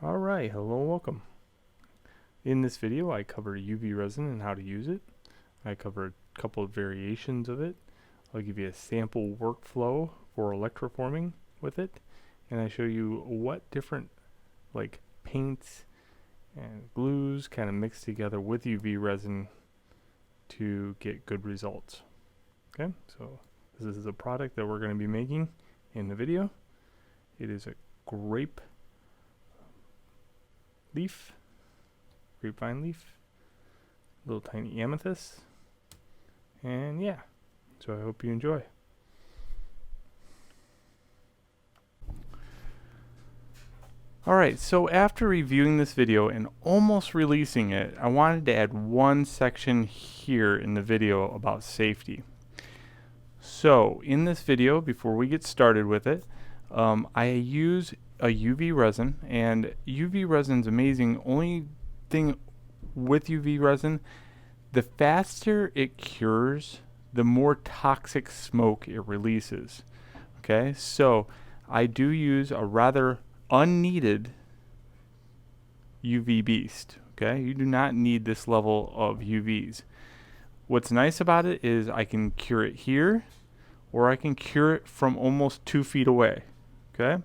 Alright, hello and welcome. In this video I cover UV resin and how to use it. I cover a couple of variations of it. I'll give you a sample workflow for electroforming with it, and I show you what different paints and glues kind of mix together with UV resin to get good results. Okay, so this is a product that we're going to be making in the video. It is a grapevine leaf, little tiny amethyst, and yeah, so I hope you enjoy. Alright, so after reviewing this video and almost releasing it, I wanted to add one section here in the video about safety. So in this video, before we get started with it, I use a UV resin, and UV resin's amazing. Only thing with UV resin, the faster it cures, the more toxic smoke it releases. Okay, so I do use a rather unneeded UV beast. Okay, you do not need this level of UVs. What's nice about it is I can cure it here, or I can cure it from almost 2 feet away. Okay,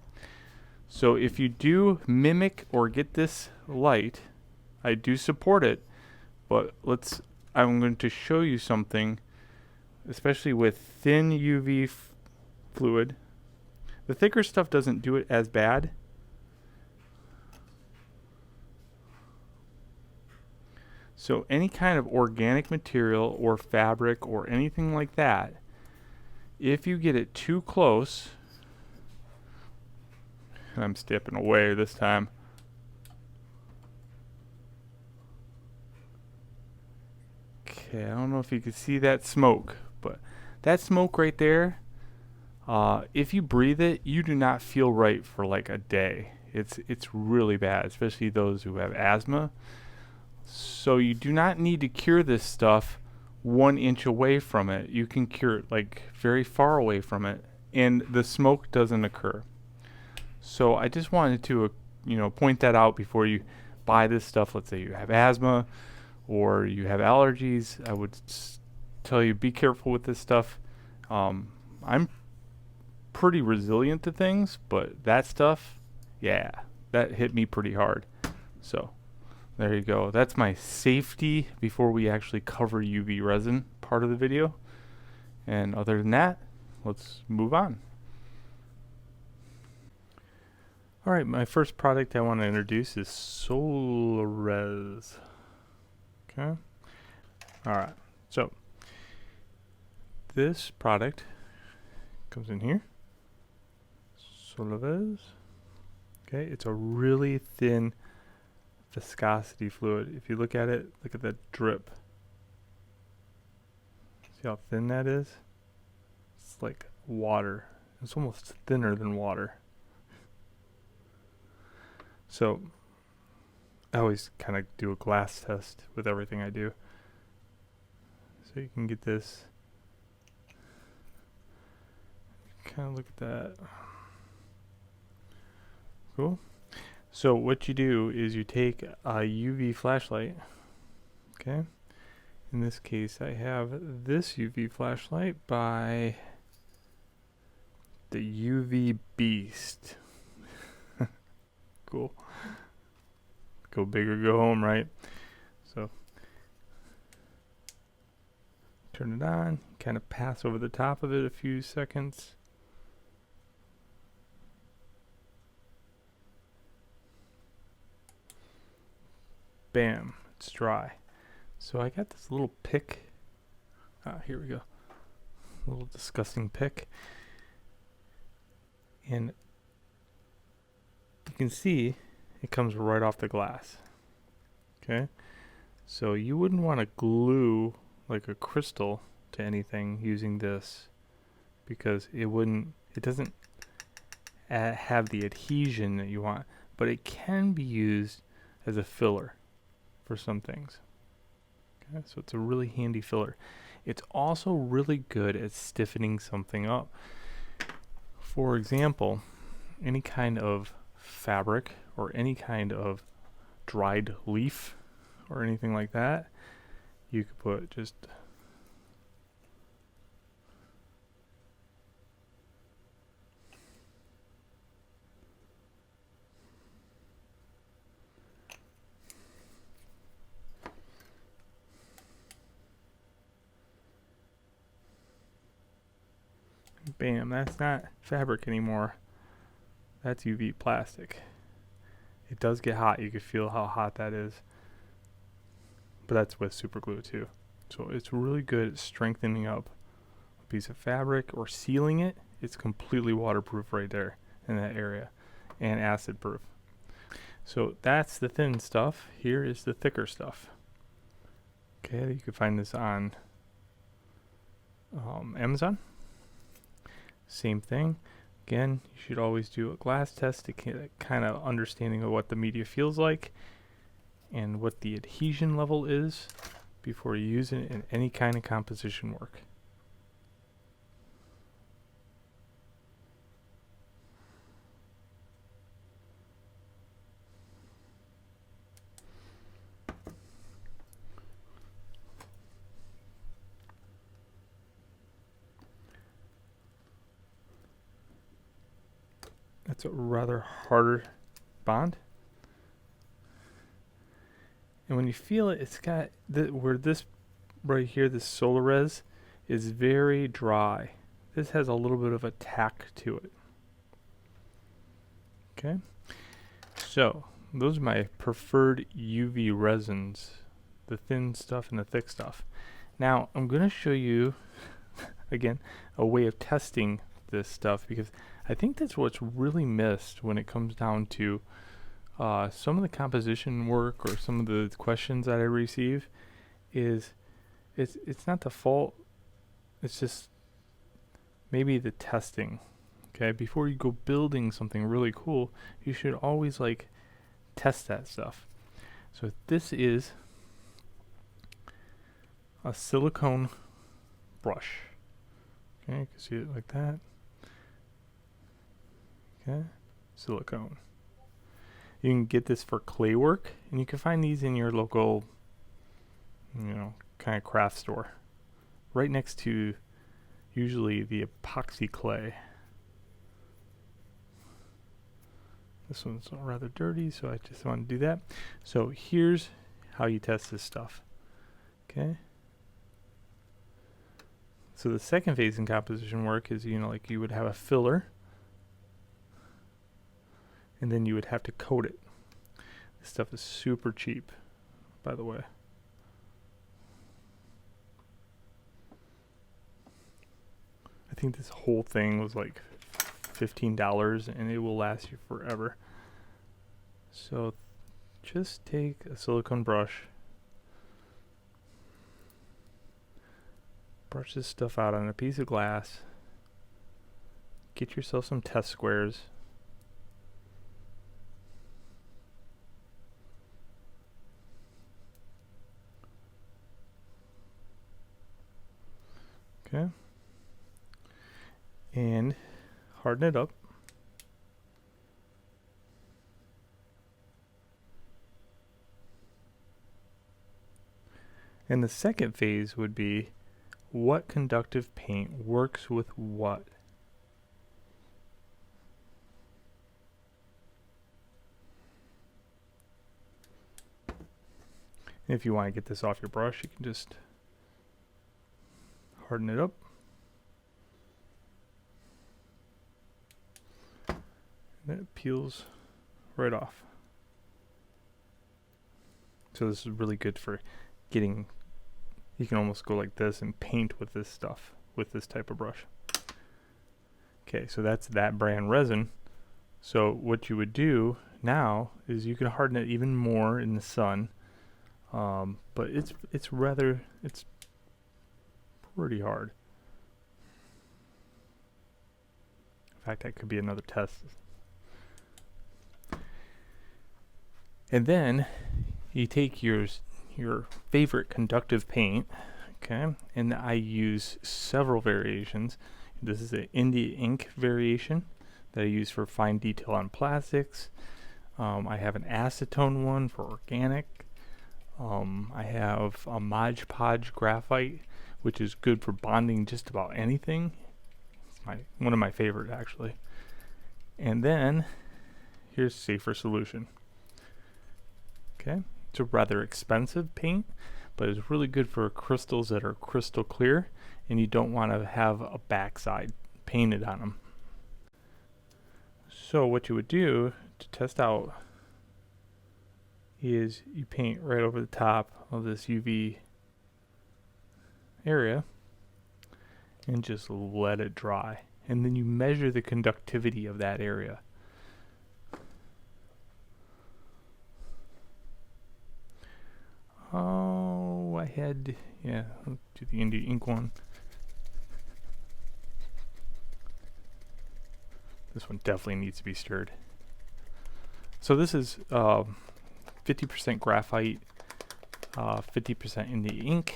so if you do mimic or get this light, I do support it, but I'm going to show you something, especially with thin UV fluid. The thicker stuff doesn't do it as bad. So any kind of organic material or fabric or anything like that, if you get it too close, I'm stepping away this time. Okay, I don't know if you can see that smoke, but that smoke right there, if you breathe it, you do not feel right for like a day. It's really bad, especially those who have asthma. So you do not need to cure this stuff 1 inch away from it. You can cure it like very far away from it, and the smoke doesn't occur. So I just wanted to point that out before you buy this stuff. Let's say you have asthma or you have allergies. I would tell you be careful with this stuff. I'm pretty resilient to things, but that stuff, yeah, that hit me pretty hard. So there you go. That's my safety before we actually cover UV resin part of the video. And other than that, let's move on. Alright, my first product I want to introduce is SOLAREZ. Okay. Alright, so this product comes in here. SOLAREZ. Okay, it's a really thin viscosity fluid. If you look at it, look at that drip. See how thin that is? It's like water. It's almost thinner than water. So I always kind of do a glass test with everything I do. So you can get this. Kind of look at that. Cool. So what you do is you take a UV flashlight. Okay. In this case, I have this UV flashlight by the UV Beast. Cool. Go big or go home, right? So turn it on, kind of pass over the top of it a few seconds. Bam, it's dry. So I got this little pick. Here we go. A little disgusting pick. And you can see it comes right off the glass. Okay, so you wouldn't want to glue like a crystal to anything using this, because it doesn't have the adhesion that you want, but it can be used as a filler for some things. Okay, so it's a really handy filler. It's also really good at stiffening something up. For example, any kind of fabric or any kind of dried leaf or anything like that, you could put just bam, that's not fabric anymore. That's UV plastic. It does get hot. You can feel how hot that is. But that's with super glue too. So it's really good at strengthening up a piece of fabric or sealing it. It's completely waterproof right there in that area, and acid proof. So that's the thin stuff. Here is the thicker stuff. Okay, you can find this on Amazon. Same thing. Again, you should always do a glass test to get kind of understanding of what the media feels like and what the adhesion level is before you use it in any kind of composition work. That's a rather harder bond. And when you feel it, it's got where this right here, this SOLAREZ, is very dry. This has a little bit of a tack to it. Okay, so those are my preferred UV resins, the thin stuff and the thick stuff. Now I'm going to show you again a way of testing this stuff, because I think that's what's really missed when it comes down to some of the composition work or some of the questions that I receive. Is it's not the fault, it's just maybe the testing. Okay, before you go building something really cool, you should always like test that stuff. So this is a silicone brush. Okay, you can see it like that. Okay, silicone. You can get this for clay work, and you can find these in your local, kind of craft store, right next to usually the epoxy clay. This one's rather dirty, so I just want to do that. So here's how you test this stuff. Okay. So the second phase in composition work is, like you would have a filler, and then you would have to coat it. This stuff is super cheap, by the way. I think this whole thing was like $15, and it will last you forever. So just take a silicone brush, brush this stuff out on a piece of glass, get yourself some test squares. Okay, and harden it up. And the second phase would be what conductive paint works with what. And if you want to get this off your brush, you can just harden it up. And it peels right off. So this is really good for getting, you can almost go like this and paint with this stuff, with this type of brush. Okay, so that's that brand resin. So what you would do now is you can harden it even more in the sun. But it's pretty hard. In fact, that could be another test. And then you take your favorite conductive paint, okay, and I use several variations. This is an India ink variation that I use for fine detail on plastics. I have an acetone one for organic. I have a Mod Podge graphite, which is good for bonding just about anything. It's one of my favorite actually. And then here's Safer Solution. Okay, it's a rather expensive paint, but it's really good for crystals that are crystal clear and you don't want to have a backside painted on them. So what you would do to test out is you paint right over the top of this UV area and just let it dry, and then you measure the conductivity of that area. Oh, I had, yeah, I'll do the Indie ink one. This one definitely needs to be stirred. So this is 50% graphite, 50% in the ink.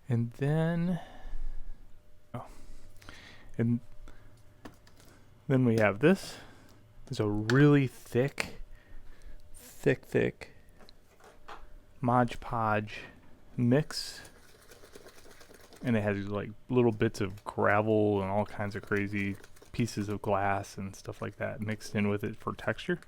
And then, and then we have this. It's a really thick Mod Podge mix, and it has like little bits of gravel and all kinds of crazy pieces of glass and stuff like that mixed in with it for texture.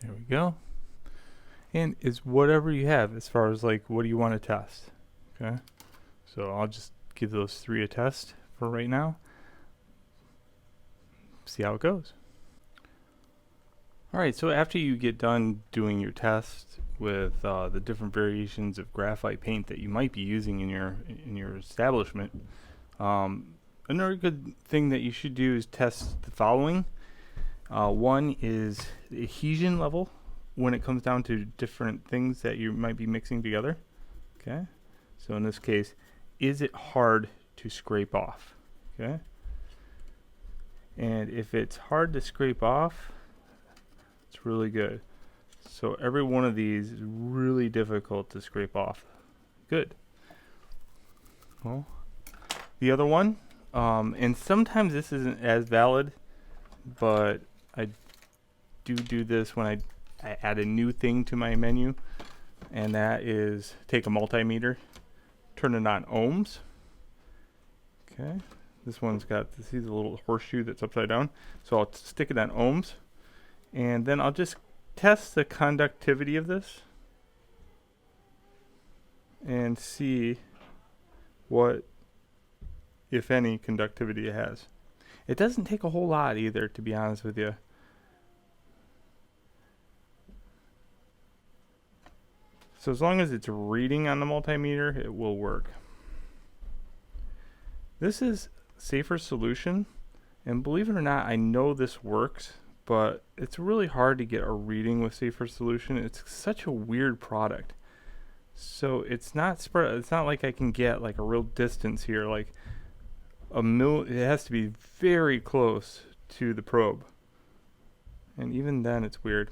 There we go. And it's whatever you have as far as like what do you want to test. Okay, so I'll just give those 3 a test for right now. See how it goes. Alright, so after you get done doing your test with the different variations of graphite paint that you might be using in your establishment, another good thing that you should do is test the following. One is the adhesion level when it comes down to different things that you might be mixing together. Okay, so in this case, is it hard to scrape off? Okay, and if it's hard to scrape off, it's really good. So every one of these is really difficult to scrape off. Good. Well, the other one, and sometimes this isn't as valid, but I do this when I add a new thing to my menu, and that is take a multimeter, turn it on ohms. Okay, this one's got, see the little horseshoe that's upside down, so I'll stick it on ohms, and then I'll just test the conductivity of this and see what, if any, conductivity it has. It doesn't take a whole lot either, to be honest with you. So as long as it's reading on the multimeter, it will work. This is Safer Solution, and believe it or not, I know this works, but it's really hard to get a reading with Safer Solution. It's such a weird product. So it's not spread. It's not like I can get like a real distance here, like it has to be very close to the probe, and even then it's weird.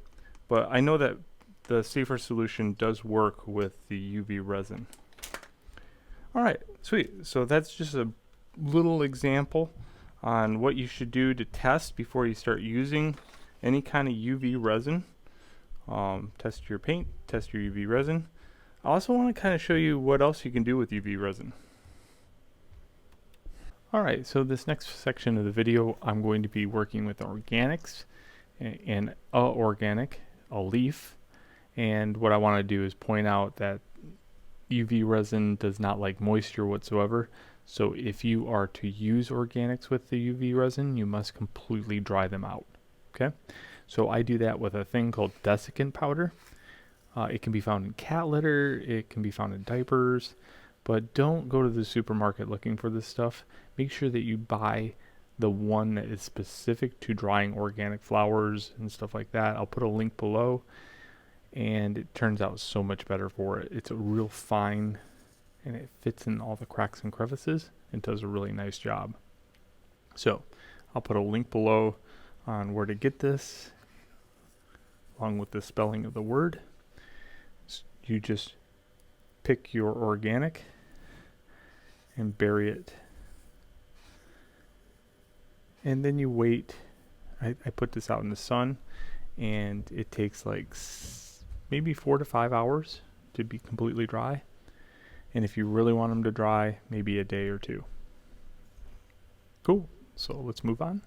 But I know that the Safer Solution does work with the UV resin. Alright, sweet. So that's just a little example on what you should do to test before you start using any kind of UV resin. Test your paint, test your UV resin. I also want to kind of show you what else you can do with UV resin. Alright, so this next section of the video, I'm going to be working with organics and organic, a leaf. And what I want to do is point out that UV resin does not like moisture whatsoever. So if you are to use organics with the UV resin, you must completely dry them out. Okay, so I do that with a thing called Desiccant Powder. It can be found in cat litter, it can be found in diapers, but don't go to the supermarket looking for this stuff. Make sure that you buy the one that is specific to drying organic flowers and stuff like that. I'll put a link below, and it turns out so much better for it. It's a real fine, and it fits in all the cracks and crevices and does a really nice job. So I'll put a link below on where to get this, along with the spelling of the word. You just pick your organic and bury it, and then you wait. I put this out in the sun, and it takes like maybe 4 to 5 hours to be completely dry, and if you really want them to dry, maybe a day or two. Cool. So let's move on.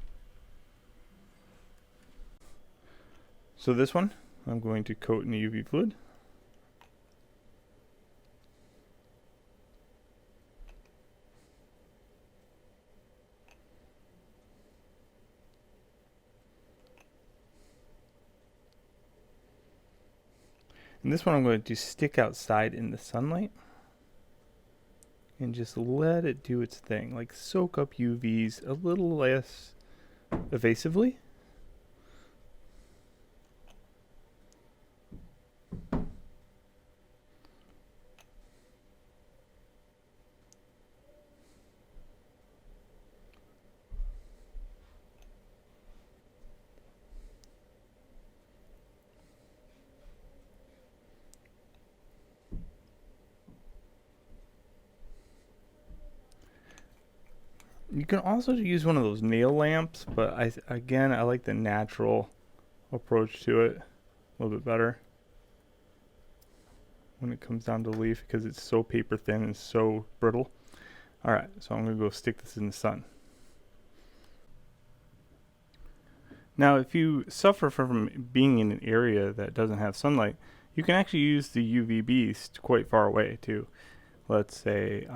So this one I'm going to coat in the UV fluid. And this one I'm going to stick outside in the sunlight and just let it do its thing, like soak up UVs a little less evasively. You can also use one of those nail lamps, but I like the natural approach to it a little bit better when it comes down to the leaf, because it's so paper thin and so brittle. Alright, so I'm going to go stick this in the sun. Now, if you suffer from being in an area that doesn't have sunlight, you can actually use the UV beast quite far away too. Let's say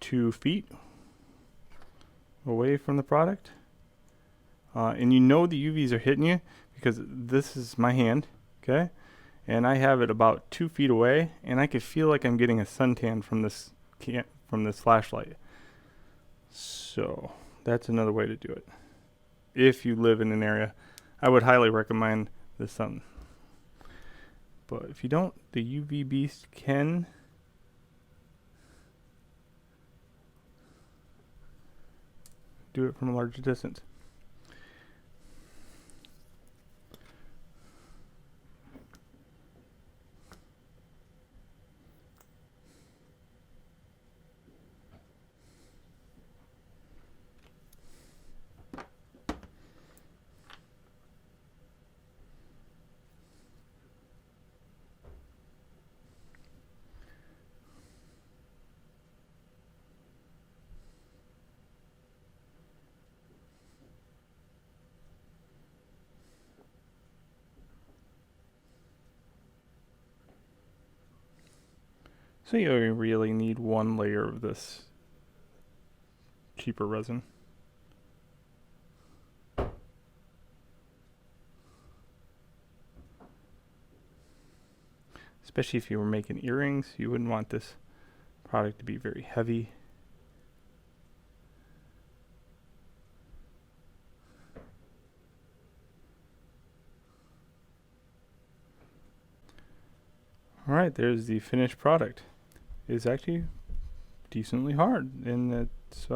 2 feet away from the product, and you know the UVs are hitting you because this is my hand, okay, and I have it about 2 feet away, and I can feel like I'm getting a suntan from this flashlight. So that's another way to do it. If you live in an area, I would highly recommend the sun. But if you don't, the UV beast can do it from a larger distance. So you really need one layer of this cheaper resin. Especially if you were making earrings, you wouldn't want this product to be very heavy. Alright, there's the finished product. It's actually decently hard, and it's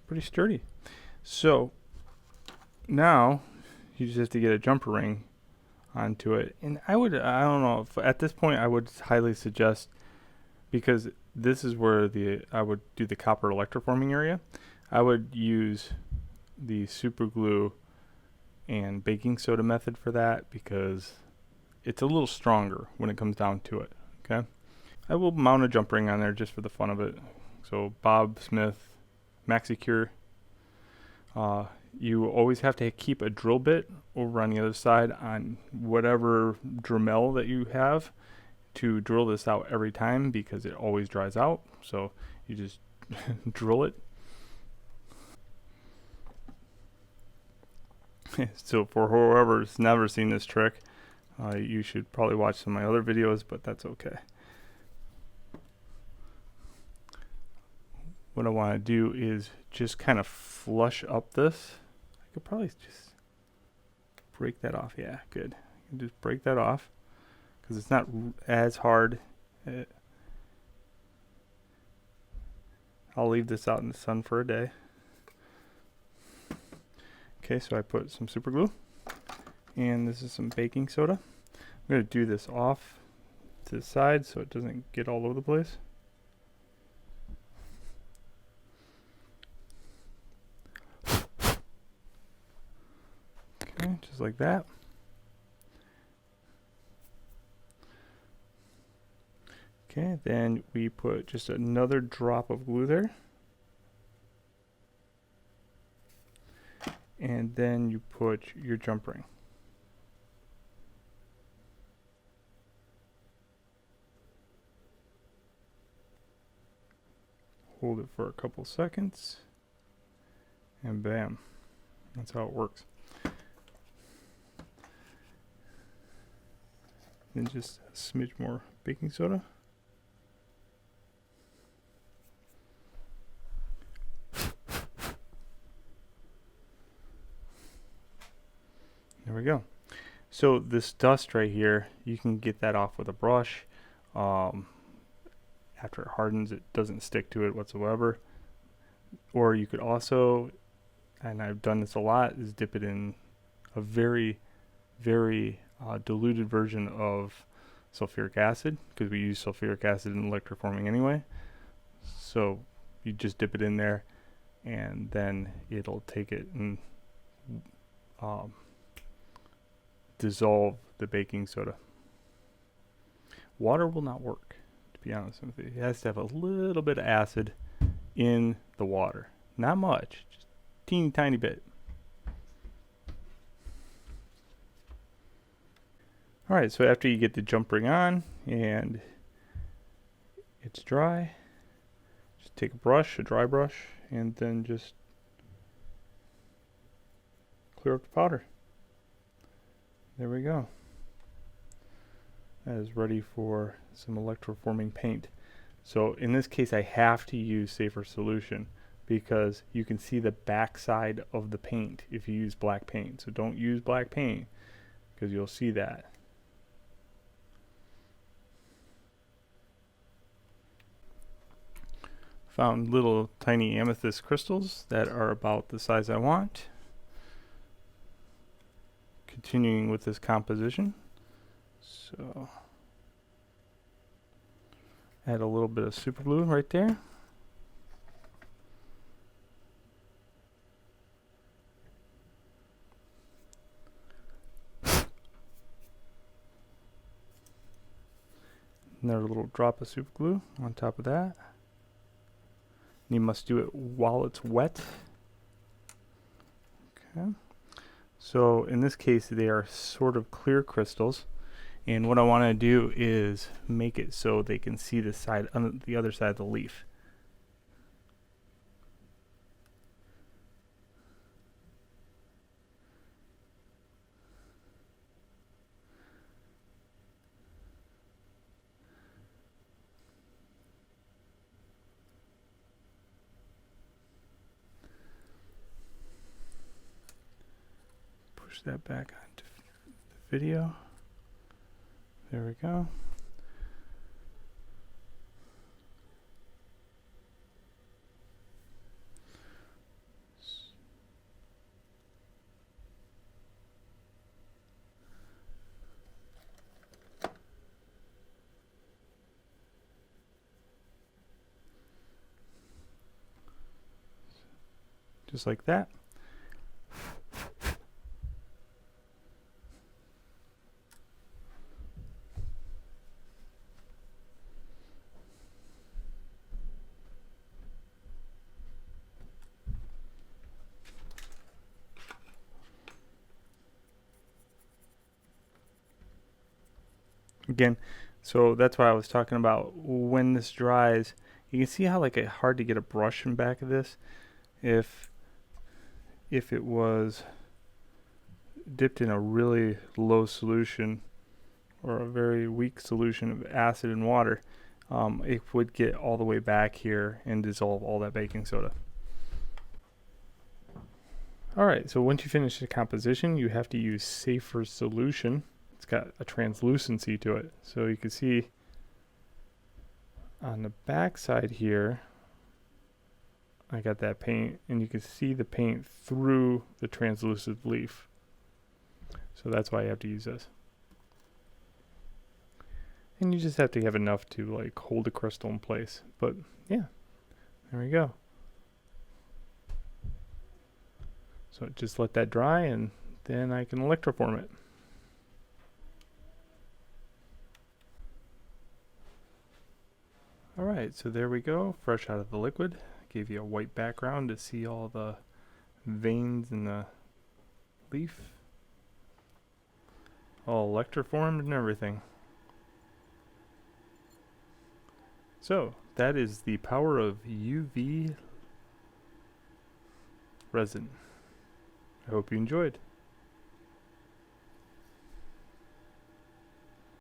pretty sturdy. So now you just have to get a jumper ring onto it, and I don't know if at this point I would highly suggest, because this is where I would do the copper electroforming area, I would use the super glue and baking soda method for that, because it's a little stronger when it comes down to it. Okay, I will mount a jump ring on there just for the fun of it. So Bob Smith MaxiCure. You always have to keep a drill bit over on the other side on whatever Dremel that you have to drill this out every time, because it always dries out. So you just drill it. So for whoever's never seen this trick, you should probably watch some of my other videos, but that's okay. what I want to do is just kind of flush up this. I could probably just break that off. Yeah, good. I can just break that off because it's not as hard. I'll leave this out in the sun for a day. Okay, so I put some super glue, and this is some baking soda. I'm going to do this off to the side so it doesn't get all over the place. Okay, just like that. Okay, then we put just another drop of glue there. And then you put your jump ring. Hold it for a couple seconds. And bam. That's how it works. Then just a smidge more baking soda. There we go. So this dust right here, you can get that off with a brush. After it hardens, it doesn't stick to it whatsoever. Or you could also, and I've done this a lot, is dip it in a very, very diluted version of sulfuric acid, because we use sulfuric acid in electroforming anyway. So you just dip it in there, and then it'll take it and dissolve the baking soda. Water will not work, to be honest with you. It has to have a little bit of acid in the water. Not much, just a teeny tiny bit. Alright, so after you get the jump ring on and it's dry, just take a brush, a dry brush, and then just clear up the powder. There we go. That is ready for some electroforming paint. So in this case I have to use safer solution because you can see the back side of the paint if you use black paint. So don't use black paint because you'll see that. Found little tiny amethyst crystals that are about the size I want. Continuing with this composition, so add a little bit of super glue right there. Another little drop of super glue on top of that. And you must do it while it's wet. Okay. So in this case they are sort of clear crystals, and what I want to do is make it so they can see the side on the other side of the leaf. Push that back onto the video. There we go. Just like that. Again, so that's why I was talking about when this dries. You can see how like it's hard to get a brush in back of this. If it was dipped in a really low solution or a very weak solution of acid and water, it would get all the way back here and dissolve all that baking soda. Alright, so once you finish the composition, you have to use safer solution. It's got a translucency to it. So you can see on the back side here, I got that paint, and you can see the paint through the translucent leaf. So that's why you have to use this. And you just have to have enough to like hold the crystal in place. But yeah, there we go. So just let that dry, and then I can electroform it. Alright, so there we go, fresh out of the liquid. Gave you a white background to see all the veins in the leaf. All electroformed and everything. So, that is the power of UV resin. I hope you enjoyed.